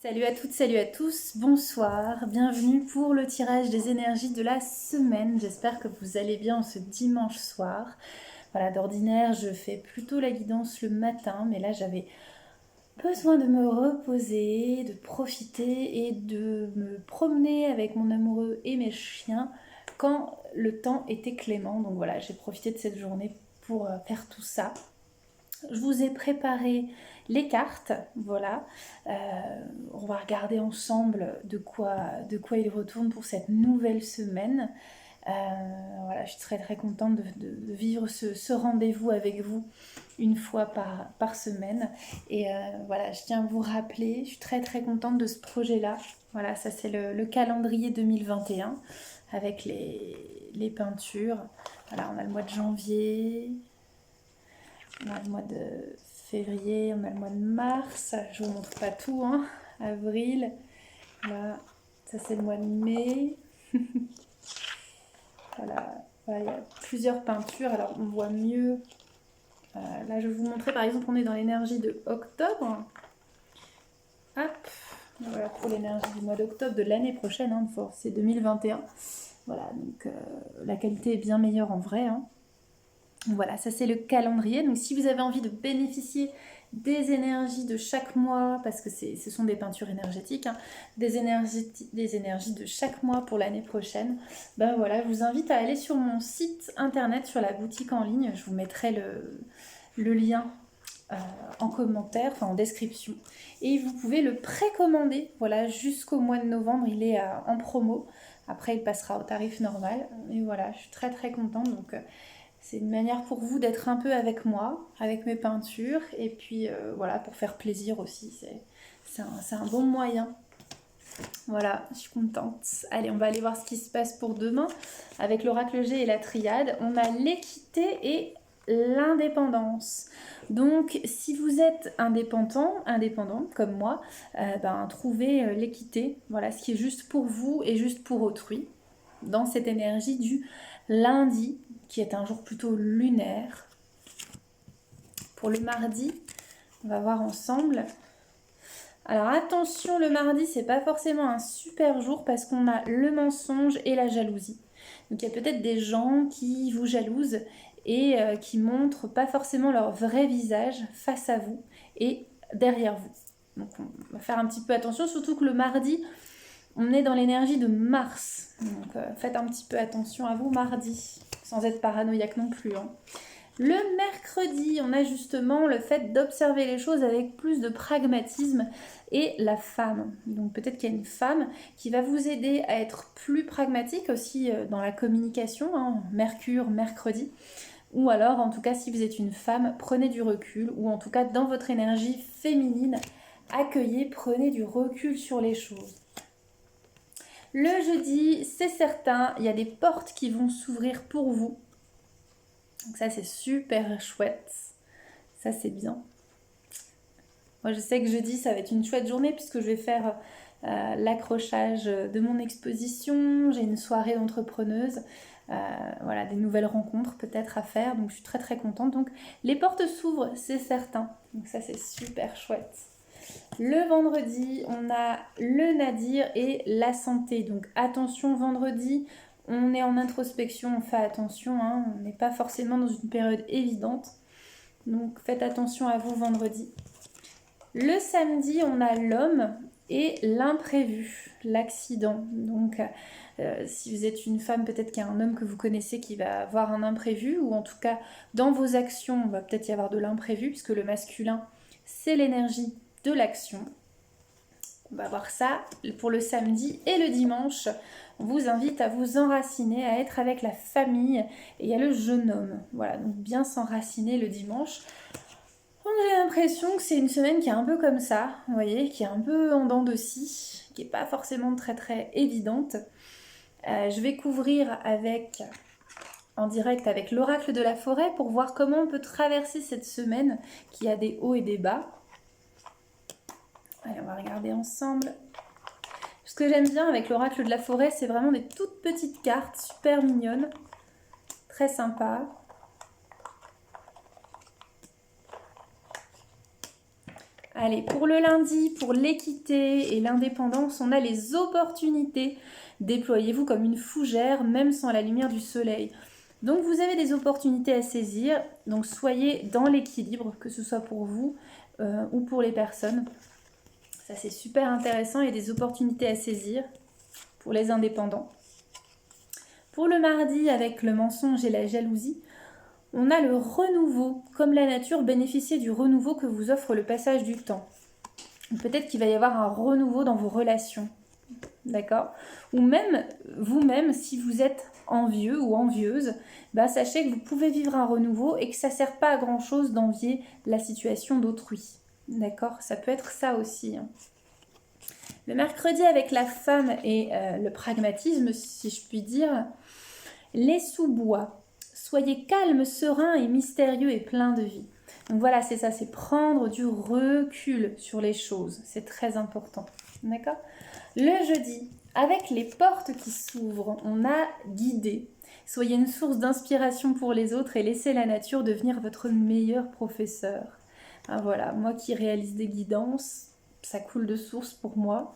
Salut à toutes, salut à tous, bonsoir, bienvenue pour le tirage des énergies de la semaine. J'espère que vous allez bien ce dimanche soir. Voilà, d'ordinaire, je fais plutôt la guidance le matin, mais là j'avais besoin de me reposer, de profiter et de me promener avec mon amoureux et mes chiens quand le temps était clément. Donc voilà, j'ai profité de cette journée pour faire tout ça. Je vous ai préparé les cartes, voilà. Euh, on va regarder ensemble de quoi il retourne pour cette nouvelle semaine. Voilà, je suis très contente de vivre ce rendez-vous avec vous une fois par semaine. Et voilà, je tiens à vous rappeler, je suis très contente de ce projet-là. Voilà, ça c'est le calendrier 2021 avec les peintures. Voilà, on a le mois de janvier, on a le mois de février, on a le mois de mars, je vous montre pas tout, hein. Avril, là, ça c'est le mois de mai. Voilà, voilà, il y a plusieurs peintures, alors on voit mieux. Là, je vais vous montrer, par exemple, on est dans l'énergie de octobre. Hop, voilà pour l'énergie du mois d'octobre de l'année prochaine, hein, c'est 2021. Voilà, donc la qualité est bien meilleure en vrai, hein. Voilà, ça c'est le calendrier. Donc si vous avez envie de bénéficier des énergies de chaque mois, parce que ce sont des peintures énergétiques, hein, des énergies de chaque mois pour l'année prochaine, ben voilà, je vous invite à aller sur mon site internet, sur la boutique en ligne. Je vous mettrai le lien euh, en commentaire, enfin en description. Et vous pouvez le précommander, voilà, jusqu'au mois de novembre, il est en promo. Après, il passera au tarif normal. Et voilà, je suis très contente. Donc, c'est une manière pour vous d'être un peu avec moi, avec mes peintures, et puis voilà, pour faire plaisir aussi, c'est un bon moyen. Voilà, je suis contente. Allez, on va aller voir ce qui se passe pour demain. Avec l'oracle G et la triade, on a l'équité et l'indépendance. Donc, si vous êtes indépendant comme moi, trouvez l'équité, voilà, ce qui est juste pour vous et juste pour autrui, dans cette énergie du lundi, qui est un jour plutôt lunaire. Pour le mardi, on va voir ensemble. Alors attention, le mardi, c'est pas forcément un super jour parce qu'on a le mensonge et la jalousie. Donc il y a peut-être des gens qui vous jalousent et qui montrent pas forcément leur vrai visage face à vous et derrière vous. Donc on va faire un petit peu attention, surtout que le mardi, on est dans l'énergie de Mars. Donc faites un petit peu attention à vous mardi, sans être paranoïaque non plus, hein. Le mercredi, on a justement le fait d'observer les choses avec plus de pragmatisme et la femme. Donc peut-être qu'il y a une femme qui va vous aider à être plus pragmatique aussi dans la communication, hein, Mercure, mercredi. Ou alors, en tout cas, si vous êtes une femme, prenez du recul, ou en tout cas dans votre énergie féminine, accueillez, prenez du recul sur les choses. Le jeudi, c'est certain, il y a des portes qui vont s'ouvrir pour vous. Donc ça, c'est super chouette. Ça, c'est bien. Moi, je sais que jeudi, ça va être une chouette journée puisque je vais faire l'accrochage de mon exposition. J'ai une soirée d'entrepreneuse. Voilà, des nouvelles rencontres peut-être à faire. Donc, je suis très contente. Donc, les portes s'ouvrent, c'est certain. Donc, ça, c'est super chouette. Le vendredi, on a le nadir et la santé. Donc, attention, vendredi, on est en introspection, on fait attention, hein, on n'est pas forcément dans une période évidente. Donc faites attention à vous vendredi. Le samedi, on a l'homme et l'imprévu, l'accident. Donc si vous êtes une femme, peut-être qu'il y a un homme que vous connaissez qui va avoir un imprévu, ou en tout cas dans vos actions, on va peut-être y avoir de l'imprévu, puisque le masculin, c'est l'énergie de l'action. On va voir ça pour le samedi et le dimanche. On vous invite à vous enraciner, à être avec la famille. Et il y a le jeune homme. Voilà, donc bien s'enraciner le dimanche. Donc j'ai l'impression que c'est une semaine qui est un peu comme ça, vous voyez, qui est un peu en dents de scie, qui n'est pas forcément très évidente. Je vais couvrir en direct avec l'oracle de la forêt pour voir comment on peut traverser cette semaine qui a des hauts et des bas. Allez, on va regarder ensemble. Ce que j'aime bien avec l'oracle de la forêt, c'est vraiment des toutes petites cartes, super mignonnes, très sympas. Allez, pour le lundi, pour l'équité et l'indépendance, on a les opportunités. Déployez-vous comme une fougère, même sans la lumière du soleil. Donc vous avez des opportunités à saisir, donc soyez dans l'équilibre, que ce soit pour vous ou pour les personnes. Ça c'est super intéressant, il y a des opportunités à saisir pour les indépendants. Pour le mardi, avec le mensonge et la jalousie, on a le renouveau, comme la nature, bénéficiez du renouveau que vous offre le passage du temps. Peut-être qu'il va y avoir un renouveau dans vos relations, d'accord? Ou même vous-même, si vous êtes envieux ou envieuse, bah, sachez que vous pouvez vivre un renouveau et que ça ne sert pas à grand-chose d'envier la situation d'autrui, d'accord? Ça peut être ça aussi. Le mercredi, avec la femme et le pragmatisme, si je puis dire, les sous-bois. Soyez calme, serein et mystérieux et plein de vie. Donc voilà, c'est ça, c'est prendre du recul sur les choses. C'est très important. D'accord? Le jeudi, avec les portes qui s'ouvrent, on a guidé. Soyez une source d'inspiration pour les autres et laissez la nature devenir votre meilleur professeur. Ah, voilà, moi qui réalise des guidances, ça coule de source pour moi.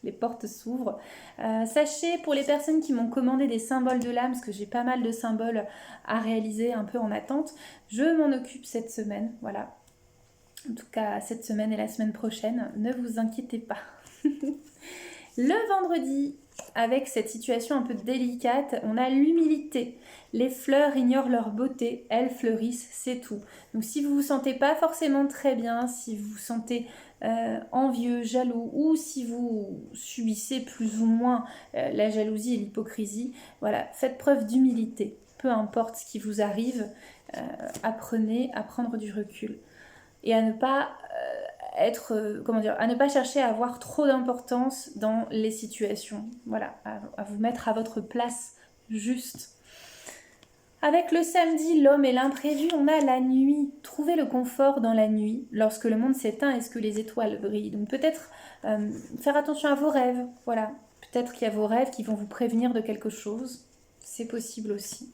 Les portes s'ouvrent. Sachez, pour les personnes qui m'ont commandé des symboles de l'âme, parce que j'ai pas mal de symboles à réaliser un peu en attente, je m'en occupe cette semaine, voilà. En tout cas, cette semaine et la semaine prochaine, ne vous inquiétez pas. Le vendredi, avec cette situation un peu délicate, on a l'humilité. Les fleurs ignorent leur beauté, elles fleurissent, c'est tout. Donc si vous ne vous sentez pas forcément très bien, si vous vous sentez envieux, jaloux, ou si vous subissez plus ou moins la jalousie et l'hypocrisie, voilà, faites preuve d'humilité. Peu importe ce qui vous arrive, apprenez à prendre du recul et à ne pas à ne pas chercher à avoir trop d'importance dans les situations. Voilà, à vous mettre à votre place juste. Avec le samedi, l'homme et l'imprévu, on a la nuit. Trouvez le confort dans la nuit, lorsque le monde s'éteint et que les étoiles brillent. Donc peut-être faire attention à vos rêves. Voilà, peut-être qu'il y a vos rêves qui vont vous prévenir de quelque chose. C'est possible aussi.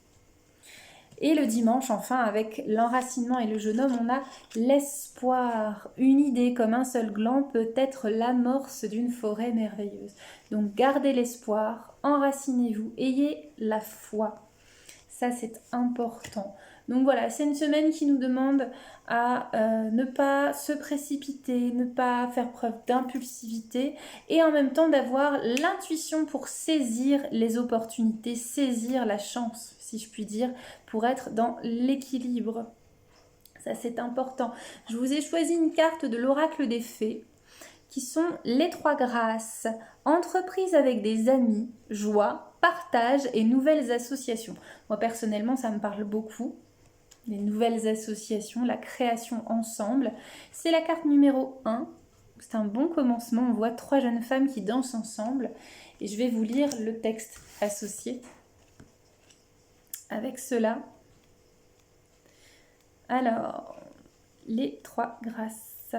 Et le dimanche, enfin, avec l'enracinement et le jeune homme, on a l'espoir. Une idée comme un seul gland peut être l'amorce d'une forêt merveilleuse. Donc gardez l'espoir, enracinez-vous, ayez la foi. Ça, c'est important. Donc voilà, c'est une semaine qui nous demande à ne pas se précipiter, ne pas faire preuve d'impulsivité et en même temps d'avoir l'intuition pour saisir les opportunités, saisir la chance, si je puis dire, pour être dans l'équilibre. Ça, c'est important. Je vous ai choisi une carte de l'oracle des fées qui sont les 3 grâces, entreprise avec des amis, joie, partage et nouvelles associations. Moi personnellement, ça me parle beaucoup. Les nouvelles associations, la création ensemble. C'est la carte numéro 1. C'est un bon commencement. On voit 3 jeunes femmes qui dansent ensemble. Et je vais vous lire le texte associé avec cela. Alors, les 3 grâces.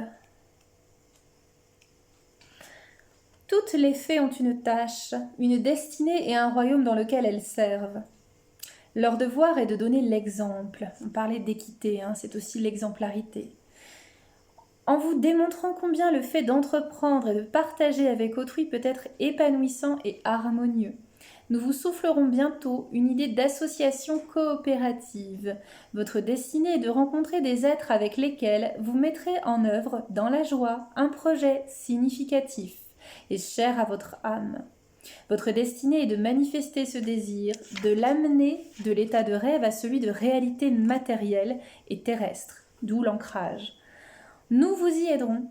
Toutes les fées ont une tâche, une destinée et un royaume dans lequel elles servent. Leur devoir est de donner l'exemple. On parlait d'équité, c'est aussi l'exemplarité. En vous démontrant combien le fait d'entreprendre et de partager avec autrui peut être épanouissant et harmonieux, nous vous soufflerons bientôt une idée d'association coopérative. Votre destinée est de rencontrer des êtres avec lesquels vous mettrez en œuvre, dans la joie, un projet significatif et cher à votre âme. Votre destinée est de manifester ce désir, de l'amener de l'état de rêve à celui de réalité matérielle et terrestre, d'où l'ancrage. Nous vous y aiderons,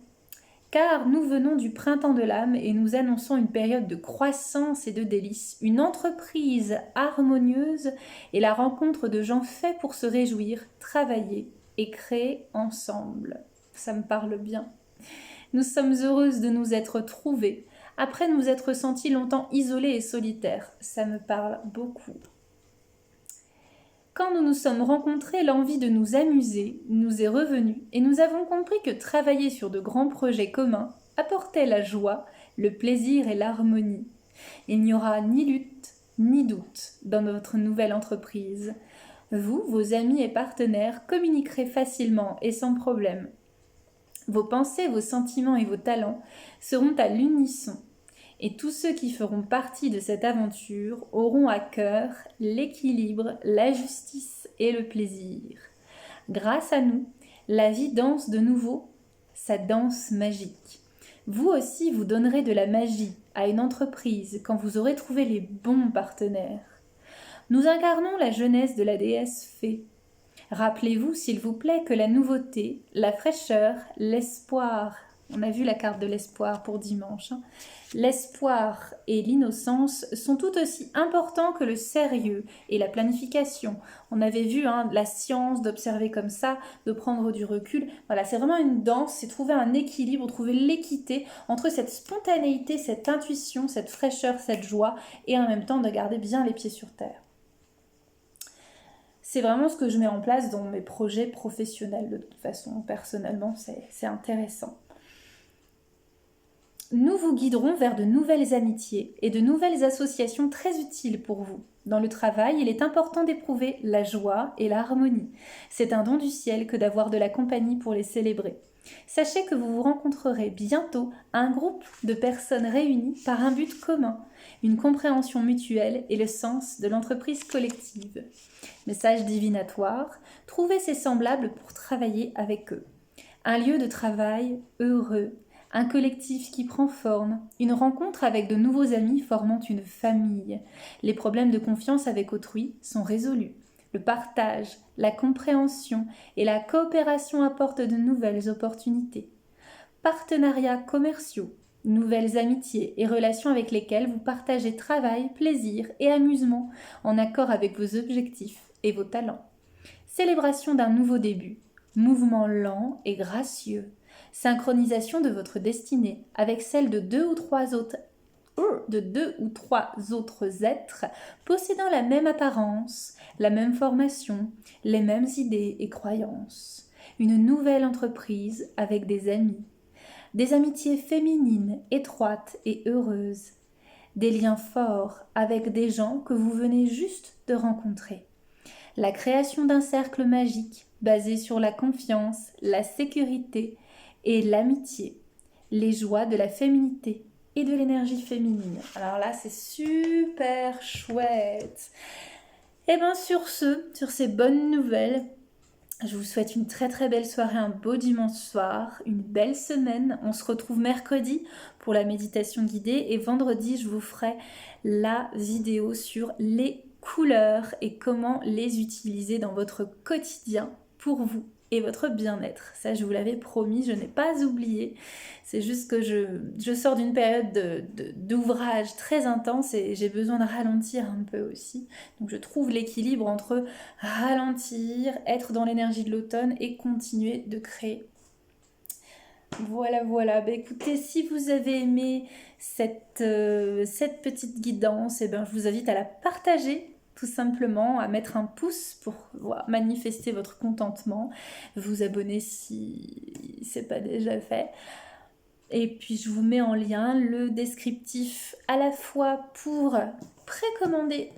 car nous venons du printemps de l'âme et nous annonçons une période de croissance et de délices, une entreprise harmonieuse et la rencontre de gens faits pour se réjouir, travailler et créer ensemble. Ça me parle bien. Nous sommes heureuses de nous être trouvées, après nous être sentis longtemps isolés et solitaires. Ça me parle beaucoup. Quand nous nous sommes rencontrés, l'envie de nous amuser nous est revenue et nous avons compris que travailler sur de grands projets communs apportait la joie, le plaisir et l'harmonie. Il n'y aura ni lutte ni doute dans notre nouvelle entreprise. Vous, vos amis et partenaires, communiquerez facilement et sans problème. Vos pensées, vos sentiments et vos talents seront à l'unisson. Et tous ceux qui feront partie de cette aventure auront à cœur l'équilibre, la justice et le plaisir. Grâce à nous, la vie danse de nouveau sa danse magique. Vous aussi, vous donnerez de la magie à une entreprise quand vous aurez trouvé les bons partenaires. Nous incarnons la jeunesse de la déesse Fée. Rappelez-vous, s'il vous plaît, que la nouveauté, la fraîcheur, l'espoir, on a vu la carte de l'espoir pour dimanche, l'espoir et l'innocence sont tout aussi importants que le sérieux et la planification. On avait vu la science d'observer comme ça, de prendre du recul. Voilà, c'est vraiment une danse, c'est trouver un équilibre, trouver l'équité entre cette spontanéité, cette intuition, cette fraîcheur, cette joie, et en même temps de garder bien les pieds sur terre. C'est vraiment ce que je mets en place dans mes projets professionnels. De toute façon, personnellement, c'est intéressant. Nous vous guiderons vers de nouvelles amitiés et de nouvelles associations très utiles pour vous. Dans le travail, il est important d'éprouver la joie et l'harmonie. C'est un don du ciel que d'avoir de la compagnie pour les célébrer. Sachez que vous vous rencontrerez bientôt un groupe de personnes réunies par un but commun, une compréhension mutuelle et le sens de l'entreprise collective. Message divinatoire, trouvez ses semblables pour travailler avec eux. Un lieu de travail heureux, un collectif qui prend forme, une rencontre avec de nouveaux amis formant une famille. Les problèmes de confiance avec autrui sont résolus. Le partage, la compréhension et la coopération apportent de nouvelles opportunités. Partenariats commerciaux, nouvelles amitiés et relations avec lesquelles vous partagez travail, plaisir et amusement en accord avec vos objectifs et vos talents. Célébration d'un nouveau début, mouvement lent et gracieux, synchronisation de votre destinée avec celle de deux ou trois autres êtres possédant la même apparence, la même formation, les mêmes idées et croyances. Une nouvelle entreprise avec des amis. Des amitiés féminines, étroites et heureuses. Des liens forts avec des gens que vous venez juste de rencontrer. La création d'un cercle magique basé sur la confiance, la sécurité et l'amitié. Les joies de la féminité et de l'énergie féminine. Alors là, c'est super chouette. Et bien sur ces bonnes nouvelles, je vous souhaite une très très belle soirée, un beau dimanche soir, une belle semaine. On se retrouve mercredi pour la méditation guidée et vendredi, je vous ferai la vidéo sur les couleurs et comment les utiliser dans votre quotidien pour vous et votre bien-être. Ça, je vous l'avais promis, je n'ai pas oublié. C'est juste que je sors d'une période d'ouvrage très intense et j'ai besoin de ralentir un peu aussi. Donc je trouve l'équilibre entre ralentir, être dans l'énergie de l'automne et continuer de créer. Voilà. Bah, écoutez, si vous avez aimé cette petite guidance, je vous invite à la partager tout simplement, à mettre un pouce pour manifester votre contentement, vous abonner si c'est pas déjà fait. Et puis je vous mets en lien le descriptif à la fois pour précommander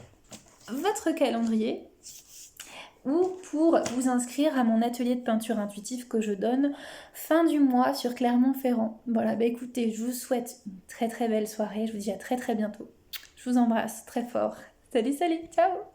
votre calendrier ou pour vous inscrire à mon atelier de peinture intuitive que je donne fin du mois sur Clermont-Ferrand. Voilà, écoutez, je vous souhaite une très très belle soirée, je vous dis à très très bientôt. Je vous embrasse très fort. Salut, ciao!